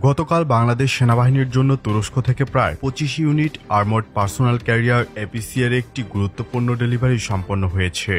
গতকাল বাংলাদেশ সেনাবাহিনীর জন্য তুরস্ক থেকে প্রায় ২৫ unit armed personal career APC এর একটি গুরুত্বপূর্ণ ডেলিভারি সম্পন্ন হয়েছে।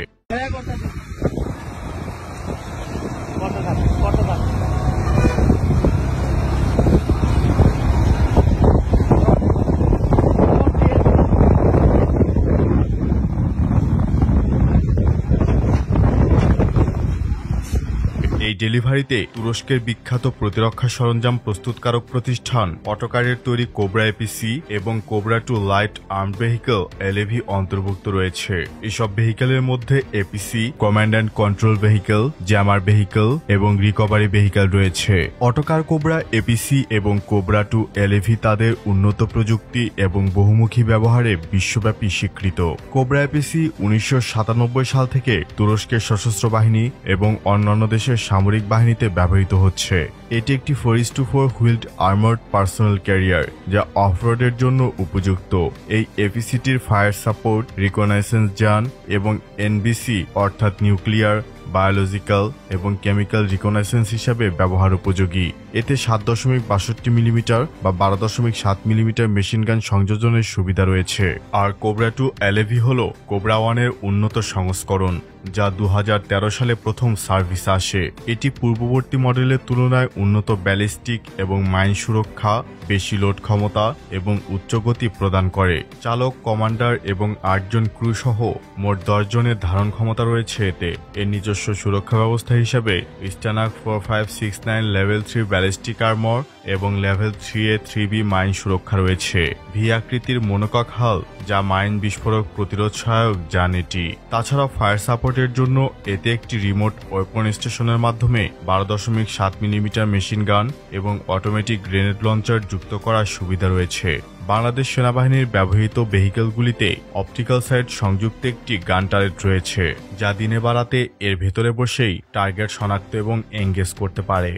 এই ডেলিভারিতে তুরস্কের বিখ্যাত প্রতিরক্ষা সরঞ্জাম প্রস্তুতকারক প্রতিষ্ঠান অটোকারের তৈরি কোবরা এপিসি এবং কোবরা 2 লাইট আর্মড ভেহিকল এলএভি অন্তর্ভুক্ত রয়েছে। এসব ভেহিকলের মধ্যে APC, command and control vehicle, jammer vehicle এবং রিকভারি ভেহিকল রয়েছে। অটোকার কোবরা এপিসি এবং কোবরা 2 এলএভি তাদের উন্নত প্রযুক্তি এবং বহুমুখী ব্যবহারে বিশ্বব্যাপী স্বীকৃত। কোবরা এপিসি 1997 সাল থেকে তুরস্কের সশস্ত্র বাহিনী এবং অন্যান্য দেশের সামরিক বাহিনীতে ব্যবহৃত হচ্ছে। এটি একটি 4:4 হুইলড আর্মার্ড পার্সোনাল ক্যারিয়ার যা অফরোডের জন্য উপযুক্ত। এই এপিসিটির ফায়ার সাপোর্ট, রিকনাইসেন্স যান এবং এনবিসি অর্থাৎ নিউক্লিয়ার, বায়োলজিক্যাল এবং কেমিক্যাল রিকনাইসেন্স হিসাবে ব্যবহার উপযোগী। এতে 7.62 মিলিমিটার বা 12.7 মিলিমিটার মেশিনগান সংযোজনের সুবিধা রয়েছে। আর কোবরা 2 এলএভি হল কোবরা 1 এর উন্নত সংস্করণ যা 2013 সালে প্রথম সার্ভিসে আসে। এটি পূর্ববর্তী মডেলের তুলনায় উন্নত ব্যালিস্টিক এবং মাইন সুরক্ষা, বেশি লোড ক্ষমতা এবং উচ্চ গতি প্রদান করে। চালক, কমান্ডার এবং 8 জন ক্রু সহ মোট 10 জনের ধারণ ক্ষমতা রয়েছে এতে। এর নিজস্ব সুরক্ষা ব্যবস্থা হিসাবে স্টানাক 4569 লেভেল 3 ব্যালিস্টিক আর্মর এবং লেভেল 3A 3B মাইন সুরক্ষা রয়েছে। ভি আকৃতির মনোকক হাল যা মাইন বিস্ফোরক প্রতিরোধ সহায়ক যান এটি। তাছাড়া ফায়ার সাপোর্টের জন্য এতে একটি রিমোট ওয়েপন স্টেশনের মাধ্যমে 12.7 মিলিমিটার মেশিন গান এবং অটোমেটিক গ্রেনেড লঞ্চার যুক্ত করার সুবিধা রয়েছে। বাংলাদেশ সেনাবাহিনীর ব্যবহৃত ভেহিকলগুলিতে অপটিক্যাল সাইট সংযুক্ত একটি গান টারেট রয়েছে যা দিনে বেলাতে এর ভেতরে বসেই টার্গেট শনাক্ত এবং এঙ্গেজ করতে পারে।